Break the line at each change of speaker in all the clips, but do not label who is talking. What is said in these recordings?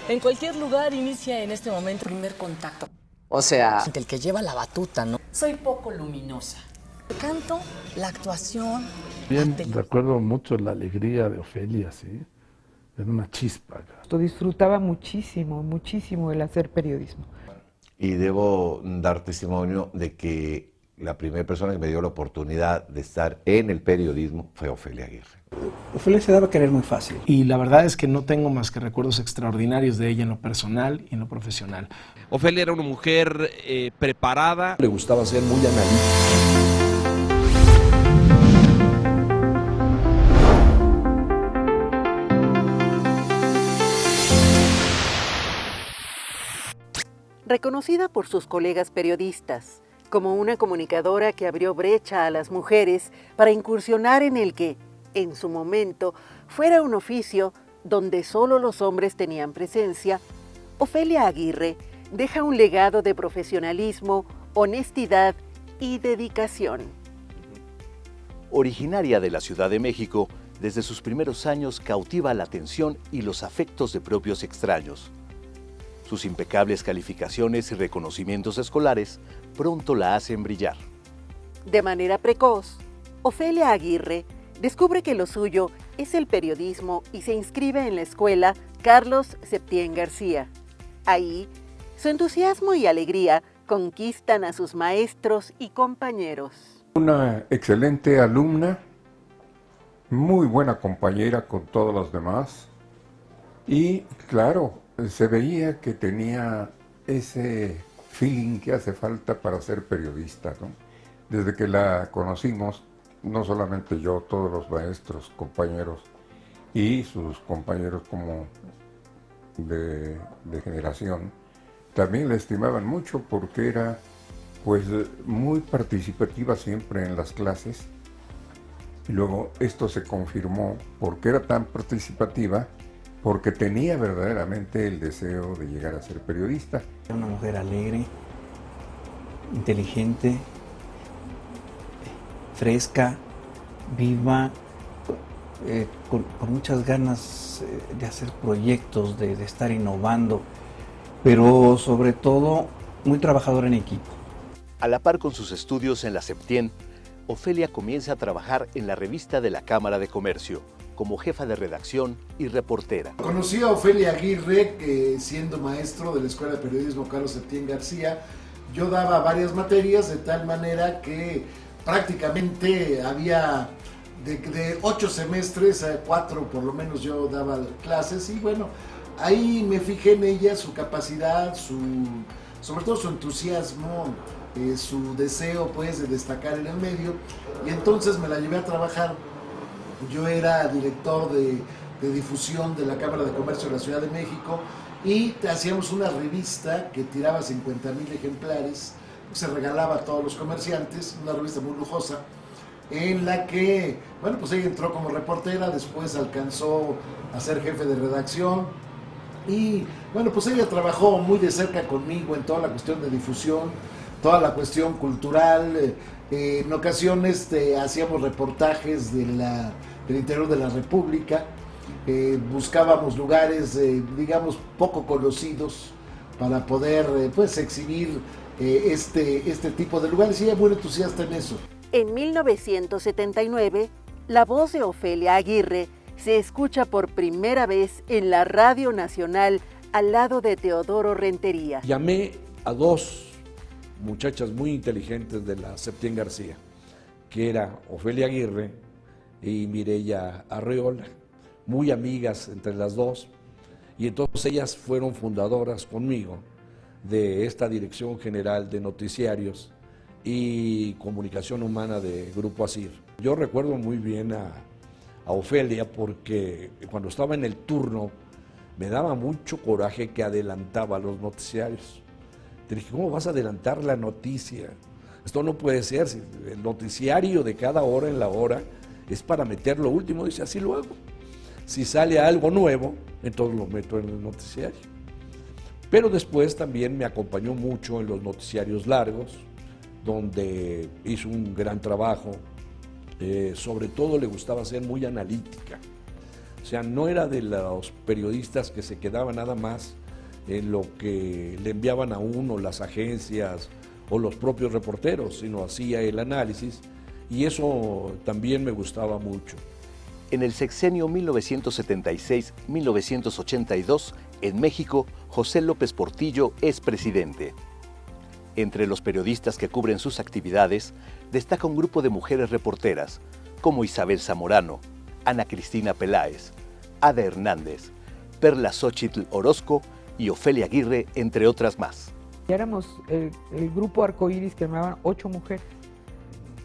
En cualquier lugar inicia en este momento el primer contacto.
O sea,
El que lleva la batuta, ¿no? Soy poco luminosa. El canto, la actuación.
Bien, recuerdo mucho la alegría de Ofelia, sí. Era una chispa.
Disfrutaba muchísimo, muchísimo el hacer periodismo.
Y debo dar testimonio de que la primera persona que me dio la oportunidad de estar en el periodismo fue Ofelia Aguirre.
Ofelia se daba a querer muy fácil.
Y la verdad es que no tengo más que recuerdos extraordinarios de ella en lo personal y en lo profesional.
Ofelia era una mujer preparada.
Le gustaba ser muy analítica.
Reconocida por sus colegas periodistas como una comunicadora que abrió brecha a las mujeres para incursionar en el que, en su momento, fuera un oficio donde solo los hombres tenían presencia, Ofelia Aguirre deja un legado de profesionalismo, honestidad y dedicación.
Originaria de la Ciudad de México, desde sus primeros años cautiva la atención y los afectos de propios extraños. Sus impecables calificaciones y reconocimientos escolares pronto la hacen brillar.
De manera precoz, Ofelia Aguirre descubre que lo suyo es el periodismo y se inscribe en la escuela Carlos Septién García. Ahí, su entusiasmo y alegría conquistan a sus maestros y compañeros.
Una excelente alumna, muy buena compañera con todos los demás y, claro, se veía que tenía ese feeling que hace falta para ser periodista, ¿no? Desde que la conocimos, no solamente yo, todos los maestros, compañeros y sus compañeros como de generación, también la estimaban mucho porque era pues muy participativa siempre en las clases. Y luego esto se confirmó porque era tan participativa, porque tenía verdaderamente el deseo de llegar a ser periodista.
Era una mujer alegre, inteligente, fresca, viva, con muchas ganas de hacer proyectos, de estar innovando, pero sobre todo muy trabajadora en equipo.
A la par con sus estudios en la Septién, Ofelia comienza a trabajar en la revista de la Cámara de Comercio, como jefa de redacción y reportera.
Conocí a Ofelia Aguirre, que siendo maestro de la Escuela de Periodismo Carlos Septién García, yo daba varias materias de tal manera que prácticamente había de 8 semestres, 4 por lo menos yo daba clases y bueno, ahí me fijé en ella, su capacidad, sobre todo su entusiasmo, su deseo pues de destacar en el medio y entonces me la llevé a trabajar. Yo era director de difusión de la Cámara de Comercio de la Ciudad de México y hacíamos una revista que tiraba 50,000 ejemplares, se regalaba a todos los comerciantes, una revista muy lujosa, en la que, bueno, pues ella entró como reportera, después alcanzó a ser jefe de redacción y, bueno, pues ella trabajó muy de cerca conmigo en toda la cuestión de difusión, toda la cuestión cultural. En ocasiones hacíamos reportajes del interior de la República, buscábamos lugares, digamos, poco conocidos para poder pues exhibir este tipo de lugares y ella es muy entusiasta en eso.
En 1979, la voz de Ofelia Aguirre se escucha por primera vez en la Radio Nacional al lado de Teodoro Rentería.
Llamé a dos muchachas muy inteligentes de la Septién García, que era Ofelia Aguirre y Mireya Arreola, muy amigas entre las dos, y entonces ellas fueron fundadoras conmigo de esta Dirección General de Noticiarios y Comunicación Humana de Grupo ASIR. Yo recuerdo muy bien a Ofelia porque cuando estaba en el turno me daba mucho coraje que adelantaba los noticiarios. Te dije, ¿cómo vas a adelantar la noticia? Esto no puede ser, el noticiario de cada hora en la hora es para meter lo último, dice, así lo hago. Si sale algo nuevo, entonces lo meto en el noticiario. Pero después también me acompañó mucho en los noticiarios largos, donde hizo un gran trabajo. Sobre todo le gustaba ser muy analítica. O sea, no era de los periodistas que se quedaban nada más en lo que le enviaban a uno las agencias o los propios reporteros, sino hacía el análisis, y eso también me gustaba mucho.
En el sexenio 1976-1982, en México, José López Portillo es presidente. Entre los periodistas que cubren sus actividades, destaca un grupo de mujeres reporteras, como Isabel Zamorano, Ana Cristina Peláez, Ada Hernández, Perla Xóchitl Orozco y Ofelia Aguirre, entre otras más.
Ya éramos el grupo Arcoíris, que llamaban 8 mujeres,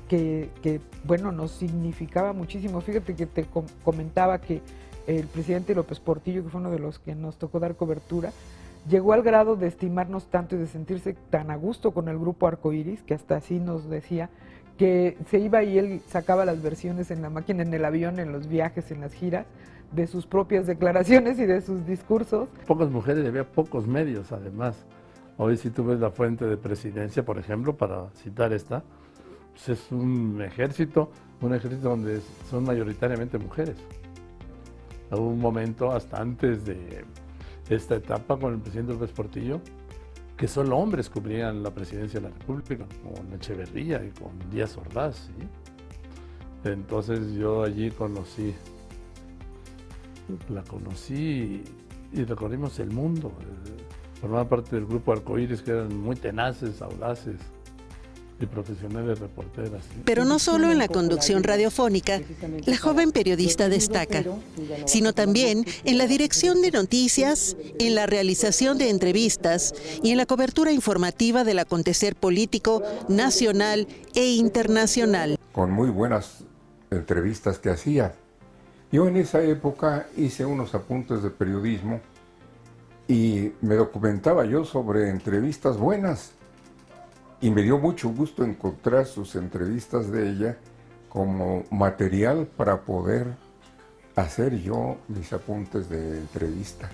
que bueno, nos significaba muchísimo. Fíjate que te comentaba que el presidente López Portillo, que fue uno de los que nos tocó dar cobertura, llegó al grado de estimarnos tanto y de sentirse tan a gusto con el grupo Arcoíris, que hasta así nos decía que se iba y él sacaba las versiones en la máquina, en el avión, en los viajes, en las giras, de sus propias declaraciones y de sus discursos.
Pocas mujeres y había pocos medios, además. Hoy si tú ves la fuente de Presidencia, por ejemplo, para citar esta, pues es un ejército donde son mayoritariamente mujeres. Hubo un momento, hasta antes de esta etapa con el presidente López Portillo, que solo hombres cubrían la presidencia de la República, con Echeverría y con Díaz Ordaz, ¿sí? Entonces yo allí la conocí y recorrimos el mundo. Formaba parte del grupo Arcoíris, que eran muy tenaces, audaces y profesionales reporteras, ¿sí?
Pero no solo en la conducción radiofónica, la joven periodista destaca, sino también en la dirección de noticias, en la realización de entrevistas y en la cobertura informativa del acontecer político nacional e internacional.
Con muy buenas entrevistas que hacía. Yo en esa época hice unos apuntes de periodismo y me documentaba yo sobre entrevistas buenas. Y me dio mucho gusto encontrar sus entrevistas de ella como material para poder hacer yo mis apuntes de entrevista.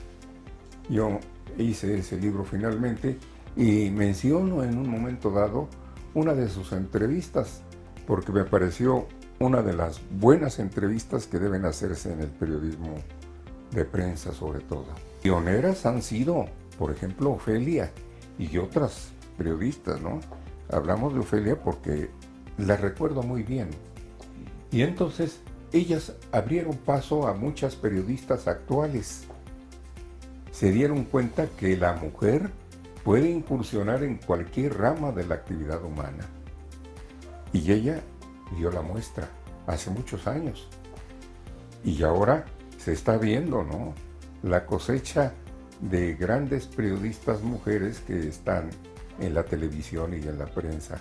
Yo hice ese libro finalmente y menciono en un momento dado una de sus entrevistas, porque me pareció una de las buenas entrevistas que deben hacerse en el periodismo de prensa sobre todo. Pioneras han sido, por ejemplo, Ofelia y otras periodistas, ¿no? Hablamos de Ofelia porque la recuerdo muy bien. Y entonces ellas abrieron paso a muchas periodistas actuales. Se dieron cuenta que la mujer puede incursionar en cualquier rama de la actividad humana. Y ella dio la muestra hace muchos años. Y ahora se está viendo, ¿no?, la cosecha de grandes periodistas mujeres que están en la televisión y en la prensa.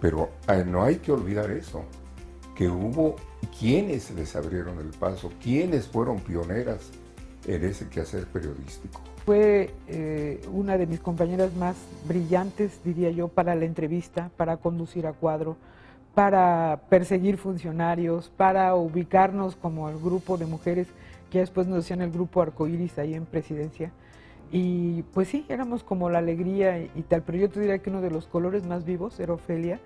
Pero no hay que olvidar eso, que hubo quienes les abrieron el paso, quienes fueron pioneras en ese quehacer periodístico.
Fue una de mis compañeras más brillantes, diría yo, para la entrevista, para conducir a cuadro, para perseguir funcionarios, para ubicarnos como el grupo de mujeres que después nos decían el grupo Arcoíris ahí en Presidencia. Y pues sí, éramos como la alegría y tal, pero yo te diría que uno de los colores más vivos era Ofelia.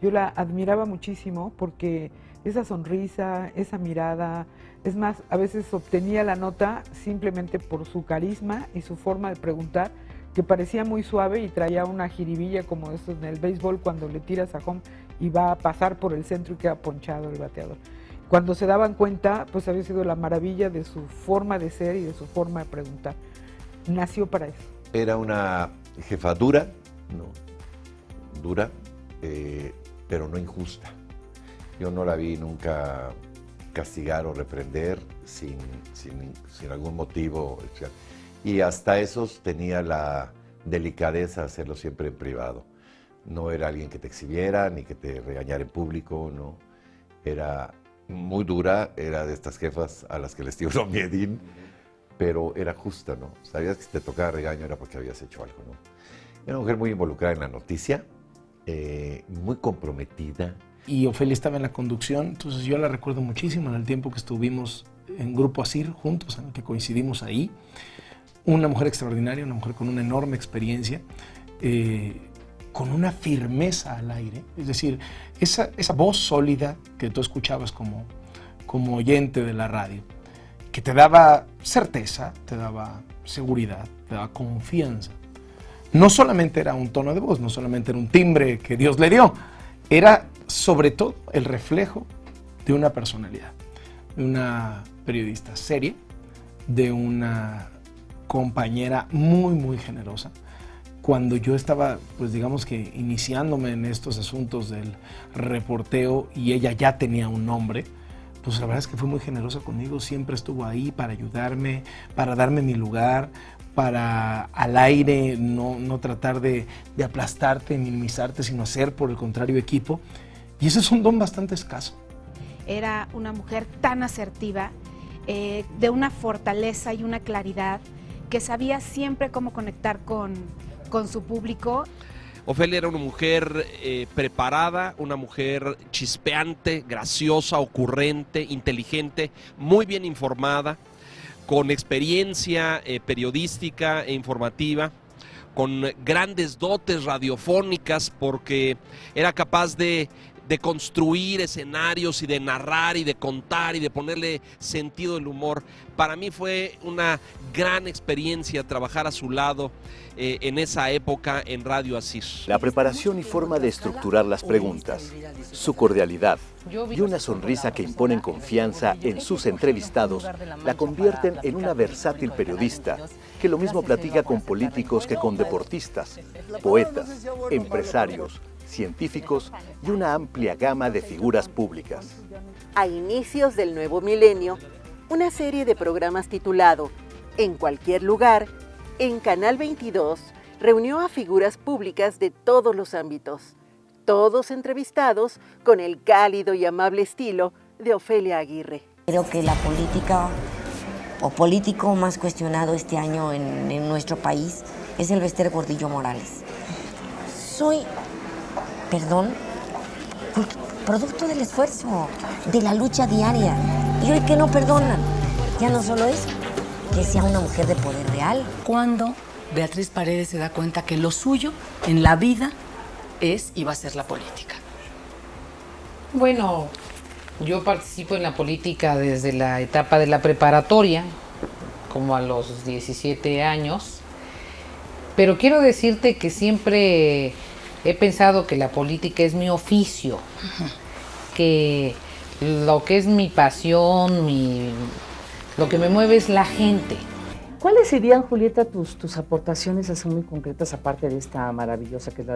Yo la admiraba muchísimo porque esa sonrisa, esa mirada, es más, a veces obtenía la nota simplemente por su carisma y su forma de preguntar, que parecía muy suave y traía una jiribilla como eso en el béisbol cuando le tiras a home y va a pasar por el centro y queda ponchado el bateador. Cuando se daban cuenta, pues había sido la maravilla de su forma de ser y de su forma de preguntar. Nació para eso.
Era una jefa dura, pero no injusta. Yo no la vi nunca castigar o reprender sin algún motivo. Y hasta esos tenía la delicadeza de hacerlo siempre en privado. No era alguien que te exhibiera ni que te regañara en público, no. Era muy dura, era de estas jefas a las que les dio miedín, pero era justa, ¿no? Sabías que si te tocaba regaño era porque habías hecho algo, ¿no? Era una mujer muy involucrada en la noticia, muy comprometida.
Y Ofelia estaba en la conducción, entonces yo la recuerdo muchísimo en el tiempo que estuvimos en Grupo ASIR juntos, en el que coincidimos ahí. Una mujer extraordinaria, una mujer con una enorme experiencia, con una firmeza al aire, es decir, esa voz sólida que tú escuchabas como oyente de la radio, que te daba certeza, te daba seguridad, te daba confianza. No solamente era un tono de voz, no solamente era un timbre que Dios le dio, era sobre todo el reflejo de una personalidad, de una periodista seria, de una compañera muy, muy generosa. Cuando yo estaba, pues digamos que iniciándome en estos asuntos del reporteo y ella ya tenía un nombre, pues la verdad es que fue muy generosa conmigo, siempre estuvo ahí para ayudarme, para darme mi lugar, para al aire no tratar de aplastarte, minimizarte, sino hacer por el contrario equipo. Y ese es un don bastante escaso.
Era una mujer tan asertiva, de una fortaleza y una claridad, que sabía siempre cómo conectar con su público.
Ofelia era una mujer preparada, una mujer chispeante, graciosa, ocurrente, inteligente, muy bien informada, con experiencia periodística e informativa, con grandes dotes radiofónicas, porque era capaz de construir escenarios y de narrar y de contar y de ponerle sentido al humor. Para mí fue una gran experiencia trabajar a su lado en esa época en Radio Asir.
La preparación y forma de estructurar las preguntas, su cordialidad y una sonrisa que imponen confianza en sus entrevistados la convierten en una versátil periodista que lo mismo platica con políticos que con deportistas, poetas, empresarios, científicos y una amplia gama de figuras públicas.
A inicios del nuevo milenio, una serie de programas titulado En cualquier lugar, en Canal 22, reunió a figuras públicas de todos los ámbitos, todos entrevistados con el cálido y amable estilo de Ofelia Aguirre.
Creo que la política o político más cuestionado este año en nuestro país es el Bester Gordillo Morales. Soy, perdón, producto del esfuerzo, de la lucha diaria. Y hoy que no perdonan, ya no solo es que sea una mujer de poder real.
Cuando Beatriz Paredes se da cuenta que lo suyo en la vida es y va a ser la política.
Bueno, yo participo en la política desde la etapa de la preparatoria, como a los 17 años, pero quiero decirte que siempre he pensado que la política es mi oficio, que lo que es mi pasión, lo que me mueve es la gente.
¿Cuáles serían, Julieta, tus aportaciones así muy concretas, aparte de esta maravillosa que es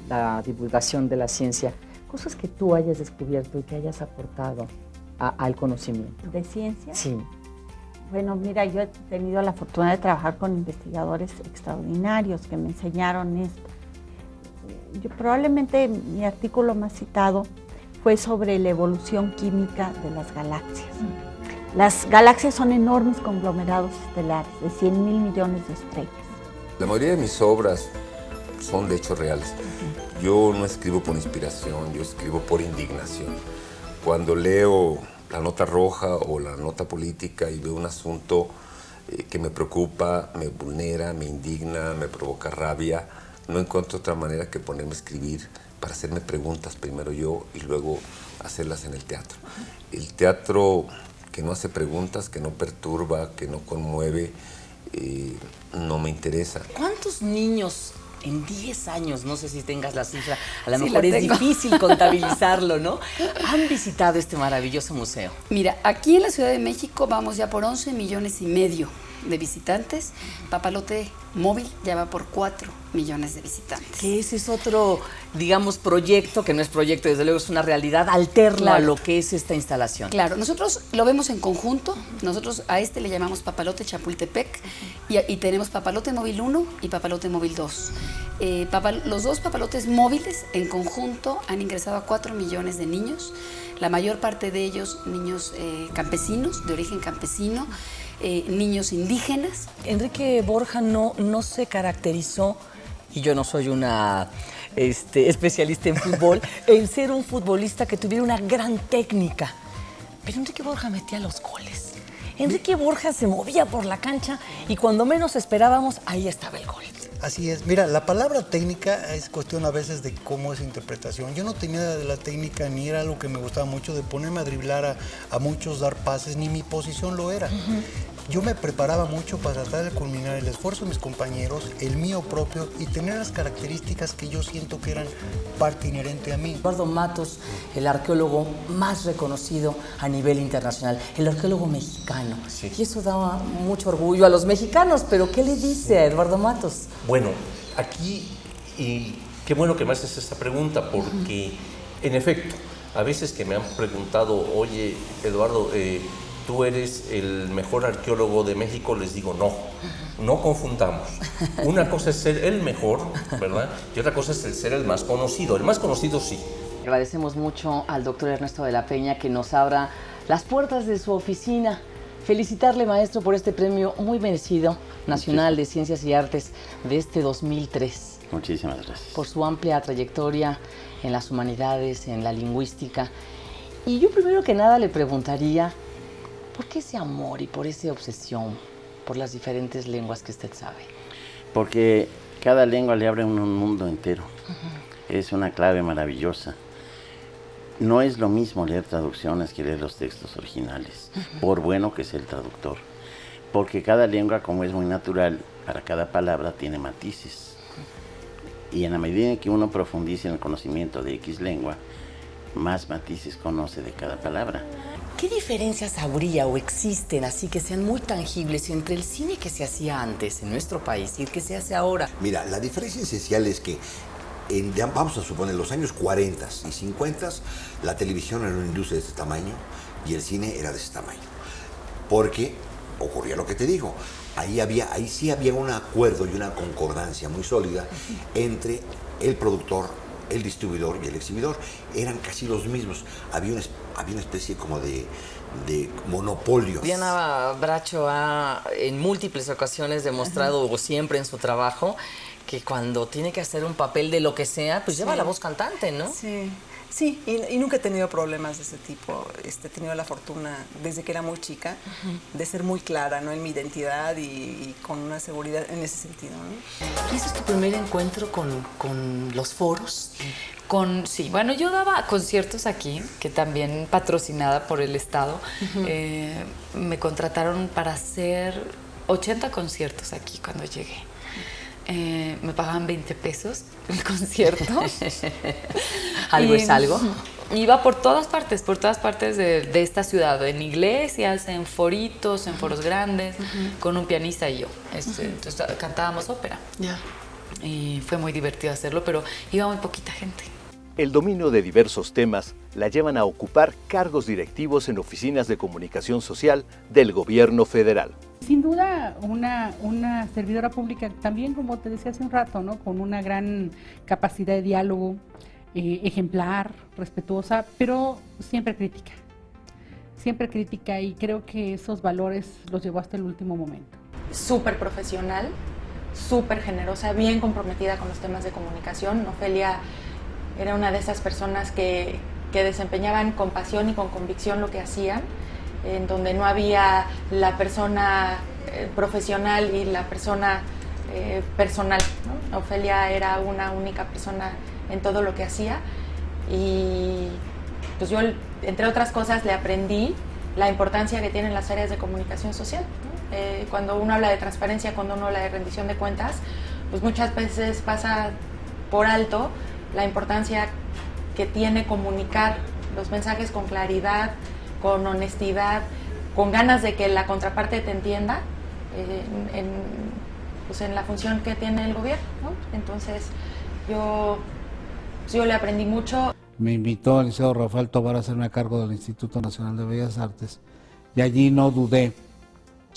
la divulgación de la ciencia? Cosas que tú hayas descubierto y que hayas aportado al conocimiento.
¿De ciencia?
Sí.
Bueno, mira, yo he tenido la fortuna de trabajar con investigadores extraordinarios que me enseñaron esto. Probablemente mi artículo más citado fue sobre la evolución química de las galaxias. Las galaxias son enormes conglomerados estelares de 100.000 millones de estrellas.
La mayoría de mis obras son de hechos reales. Yo no escribo por inspiración, yo escribo por indignación. Cuando leo la nota roja o la nota política y veo un asunto que me preocupa, me vulnera, me indigna, me provoca rabia, no encuentro otra manera que ponerme a escribir para hacerme preguntas primero yo y luego hacerlas en el teatro. El teatro que no hace preguntas, que no perturba, que no conmueve, no me interesa.
¿Cuántos niños en 10 años, no sé si tengas la cifra, a lo
Sí,
mejor
la
es
tengo.
difícil contabilizarlo, ¿no? Han visitado este maravilloso museo.
Mira, aquí en la Ciudad de México vamos ya por 11,5 millones de visitantes. Papalote Móvil ya va por 4 millones de visitantes.
Que ese es otro, digamos, proyecto, que no es proyecto, desde luego es una realidad alterna
Claro.
a lo que es esta instalación.
Claro, nosotros lo vemos en conjunto. Nosotros a este le llamamos Papalote Chapultepec y tenemos Papalote Móvil 1 y Papalote Móvil 2. Los dos papalotes móviles en conjunto han ingresado a 4 millones de niños, la mayor parte de ellos niños campesinos, de origen campesino, niños indígenas.
Enrique Borja no se caracterizó, y yo no soy una especialista en fútbol, en ser un futbolista que tuviera una gran técnica. Pero Enrique Borja metía los goles. Enrique Borja se movía por la cancha y cuando menos esperábamos, ahí estaba el gol.
Así es. Mira, la palabra técnica es cuestión a veces de cómo es interpretación. Yo no tenía de la técnica, ni era algo que me gustaba mucho de ponerme a driblar a muchos, dar pases, ni mi posición lo era. Yo me preparaba mucho para tratar de culminar el esfuerzo de mis compañeros, el mío propio, y tener las características que yo siento que eran parte inherente a mí.
Eduardo Matos, el arqueólogo más reconocido a nivel internacional, el arqueólogo mexicano. Sí. Y eso daba mucho orgullo a los mexicanos, pero ¿qué le dice a Eduardo Matos?
Bueno, aquí, y qué bueno que me haces esta pregunta, porque en efecto, a veces que me han preguntado, oye, Eduardo, tú eres el mejor arqueólogo de México, les digo no confundamos. Una cosa es ser el mejor, ¿verdad? Y otra cosa es el ser el más conocido. El más conocido sí.
Agradecemos mucho al doctor Ernesto de la Peña que nos abra las puertas de su oficina. Felicitarle, maestro, por este premio muy merecido, Nacional de Ciencias y Artes de este 2003.
Muchísimas gracias.
Por su amplia trayectoria en las humanidades, en la lingüística. Y yo primero que nada le preguntaría, ¿por qué ese amor y por esa obsesión por las diferentes lenguas que usted sabe?
Porque cada lengua le abre un mundo entero. Es una clave maravillosa. No es lo mismo leer traducciones que leer los textos originales, por bueno que sea el traductor. Porque cada lengua, como es muy natural, para cada palabra tiene matices. Y en la medida en que uno profundice en el conocimiento de X lengua, más matices conoce de cada palabra.
¿Qué diferencias habría o existen así que sean muy tangibles entre el cine que se hacía antes en nuestro país y el que se hace ahora?
Mira, la diferencia esencial es que vamos a suponer, los años 40 y 50, la televisión era una industria de este tamaño y el cine era de ese tamaño. Porque ocurría lo que te digo, ahí sí había un acuerdo y una concordancia muy sólida entre el productor, el distribuidor y el exhibidor. Eran casi los mismos. Había una especie como de monopolio.
Diana Bracho ha en múltiples ocasiones demostrado, o siempre en su trabajo, que cuando tiene que hacer un papel de lo que sea, pues lleva la voz cantante, ¿no?
Sí, y nunca he tenido problemas de ese tipo. He tenido la fortuna, desde que era muy chica, de ser muy clara, ¿no? En mi identidad y con una seguridad en ese sentido, ¿no?
¿Y ese es tu primer encuentro con los foros?
Sí, bueno, yo daba conciertos aquí, que también patrocinada por el Estado. Me contrataron para hacer 80 conciertos aquí cuando llegué. Me pagaban 20 pesos el concierto.
¿Algo es algo?
Iba por todas partes de esta ciudad, en iglesias, en foritos, en foros grandes, con un pianista y yo. Entonces cantábamos ópera. Y fue muy divertido hacerlo, pero iba muy poquita gente.
El dominio de diversos temas la llevan a ocupar cargos directivos en oficinas de comunicación social del gobierno federal.
Sin duda, una servidora pública también, como te decía hace un rato, ¿no? Con una gran capacidad de diálogo, ejemplar, respetuosa, pero siempre crítica, y creo que esos valores los llevó hasta el último momento.
Súper profesional, súper generosa, bien comprometida con los temas de comunicación. Ofelia era una de esas personas que desempeñaban con pasión y con convicción lo que hacían, en donde no había la persona profesional y la persona personal, ¿no? Ofelia era una única persona en todo lo que hacía, y pues yo, entre otras cosas, le aprendí la importancia que tienen las áreas de comunicación social, ¿no? Cuando uno habla de transparencia, cuando uno habla de rendición de cuentas, pues muchas veces pasa por alto la importancia que tiene comunicar los mensajes con claridad, con honestidad, con ganas de que la contraparte te entienda en la función que tiene el gobierno, ¿no? Entonces yo le aprendí mucho.
Me invitó el licenciado Rafael Tobar a hacerme a cargo del Instituto Nacional de Bellas Artes, y allí no dudé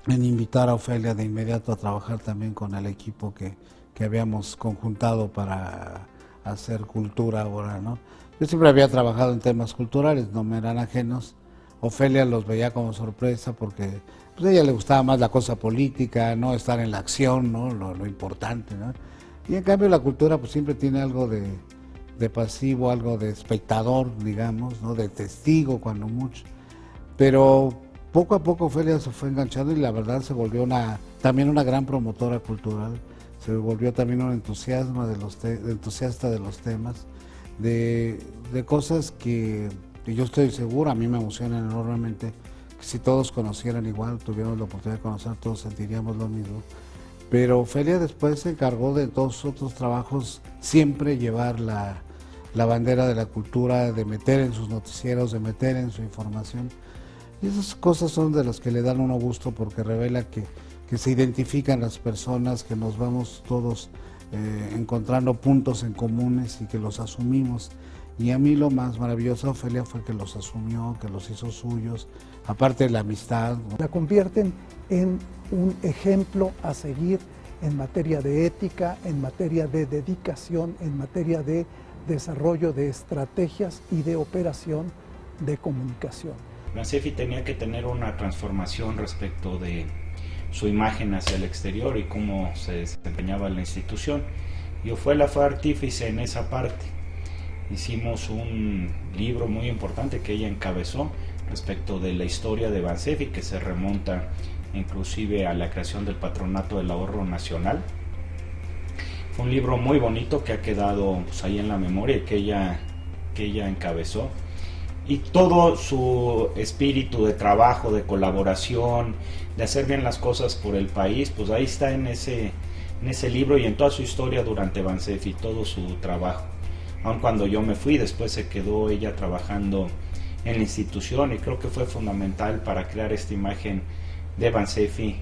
en invitar a Ofelia de inmediato a trabajar también con el equipo que habíamos conjuntado para hacer cultura ahora, ¿no? Yo siempre había trabajado en temas culturales, no me eran ajenos. Ofelia los veía como sorpresa porque pues, a ella le gustaba más la cosa política, no estar en la acción, ¿no? Lo importante, ¿no? Y en cambio la cultura pues siempre tiene algo de pasivo, algo de espectador, digamos, ¿no? De testigo cuando mucho. Pero poco a poco Ofelia se fue enganchando y la verdad se volvió también una gran promotora cultural. se volvió también un entusiasta de los temas, de cosas que yo estoy seguro, a mí me emocionan enormemente, que si todos conocieran igual, tuviéramos la oportunidad de conocer, todos sentiríamos lo mismo. Pero Ofelia después se encargó de todos otros trabajos, siempre llevar la bandera de la cultura, de meter en sus noticieros, de meter en su información. Y esas cosas son de las que le dan uno gusto, porque revela que se identifican las personas, que nos vamos todos encontrando puntos en comunes y que los asumimos. Y a mí lo más maravilloso de Ofelia fue que los asumió, que los hizo suyos, aparte de la amistad.
La convierten en un ejemplo a seguir en materia de ética, en materia de dedicación, en materia de desarrollo de estrategias y de operación de comunicación.
Bansefi tenía que tener una transformación respecto de su imagen hacia el exterior y cómo se desempeñaba la institución. Y Ofelia fue artífice en esa parte. Hicimos un libro muy importante que ella encabezó respecto de la historia de Bansefi, que se remonta inclusive a la creación del Patronato del Ahorro Nacional. Fue un libro muy bonito que ha quedado pues, ahí en la memoria, que ella encabezó. Y todo su espíritu de trabajo, de colaboración, de hacer bien las cosas por el país, pues ahí está en ese libro y en toda su historia durante Bansefi, todo su trabajo. Aun cuando yo me fui, después se quedó ella trabajando en la institución y creo que fue fundamental para crear esta imagen de Bansefi,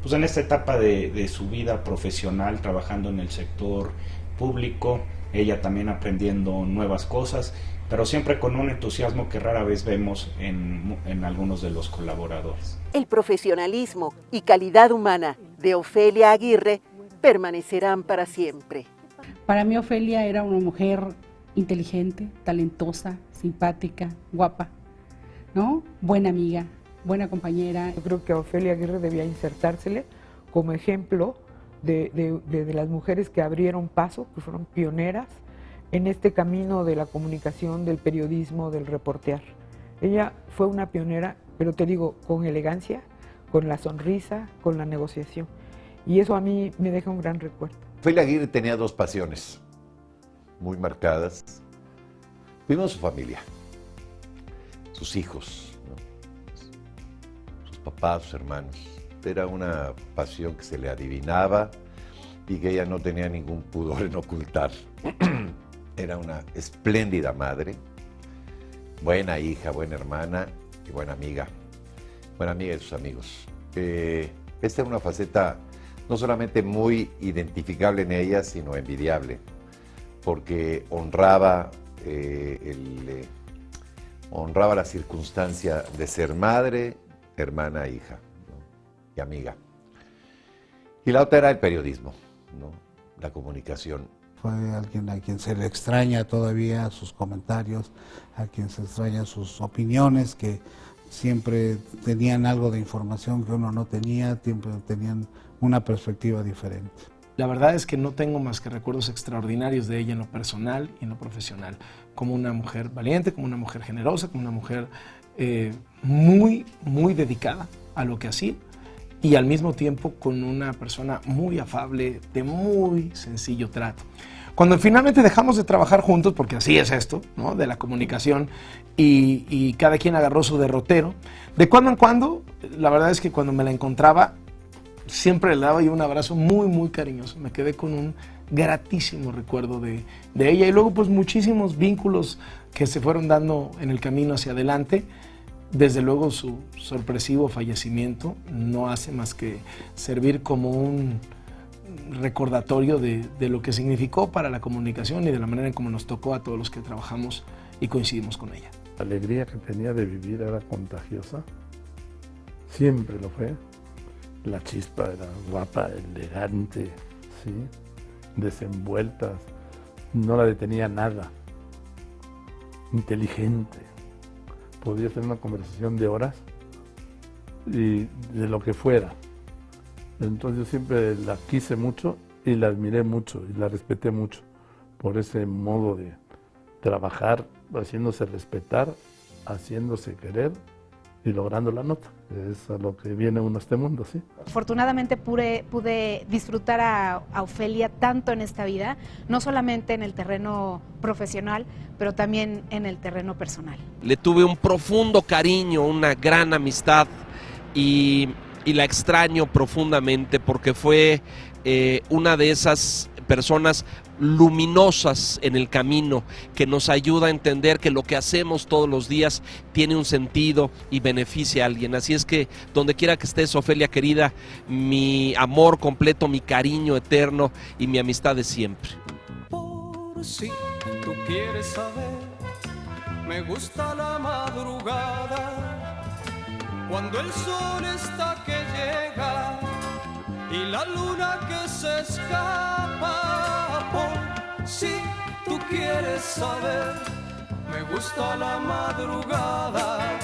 pues en esta etapa de su vida profesional, trabajando en el sector público, ella también aprendiendo nuevas cosas, pero siempre con un entusiasmo que rara vez vemos en algunos de los colaboradores.
El profesionalismo y calidad humana de Ofelia Aguirre permanecerán para siempre.
Para mí Ofelia era una mujer inteligente, talentosa, simpática, guapa, ¿no? Buena amiga, buena compañera.
Yo creo que a Ofelia Aguirre debía insertársele como ejemplo de las mujeres que abrieron paso, que fueron pioneras en este camino de la comunicación, del periodismo, del reportear. Ella fue una pionera, pero te digo, con elegancia, con la sonrisa, con la negociación. Y eso a mí me deja un gran recuerdo.
Ofelia Aguirre tenía dos pasiones muy marcadas. Primero su familia, sus hijos, ¿no? Sus papás, sus hermanos. Era una pasión que se le adivinaba y que ella no tenía ningún pudor en ocultar. Era una espléndida madre, buena hija, buena hermana y buena amiga de sus amigos. Esta era una faceta no solamente muy identificable en ella, sino envidiable, porque honraba la circunstancia de ser madre, hermana, hija, ¿no? Y amiga. Y la otra era el periodismo, ¿no? La comunicación.
Fue alguien a quien se le extraña todavía sus comentarios, a quien se extraña sus opiniones, que siempre tenían algo de información que uno no tenía, siempre tenían una perspectiva diferente.
La verdad es que no tengo más que recuerdos extraordinarios de ella en lo personal y en lo profesional, como una mujer valiente, como una mujer generosa, como una mujer muy, muy dedicada a lo que hacía y al mismo tiempo con una persona muy afable, de muy sencillo trato. Cuando finalmente dejamos de trabajar juntos, porque así es esto, ¿no? De la comunicación, y cada quien agarró su derrotero, de cuando en cuando, la verdad es que cuando me la encontraba, siempre le daba yo un abrazo muy, muy cariñoso. Me quedé con un gratísimo recuerdo de ella y luego pues muchísimos vínculos que se fueron dando en el camino hacia adelante. Desde luego su sorpresivo fallecimiento no hace más que servir como un recordatorio de lo que significó para la comunicación y de la manera en cómo nos tocó a todos los que trabajamos y coincidimos con ella.
La alegría que tenía de vivir era contagiosa, siempre lo fue. La chispa era guapa, elegante, ¿sí? Desenvuelta, no la detenía nada, inteligente. Podía tener una conversación de horas y de lo que fuera. Entonces yo siempre la quise mucho y la admiré mucho y la respeté mucho por ese modo de trabajar, haciéndose respetar, haciéndose querer y logrando la nota. Es a lo que viene uno a este mundo, sí.
Afortunadamente pude disfrutar a Ofelia tanto en esta vida, no solamente en el terreno profesional, pero también en el terreno personal.
Le tuve un profundo cariño, una gran amistad y la extraño profundamente porque fue una de esas personas luminosas en el camino que nos ayuda a entender que lo que hacemos todos los días tiene un sentido y beneficia a alguien. Así es que donde quiera que estés, Ofelia querida, mi amor completo, mi cariño eterno y mi amistad de siempre.
Por si tú quieres saber, me gusta la madrugada, cuando el sol está que llega y la luna que se escapa. Por si tú quieres saber, me gusta la madrugada.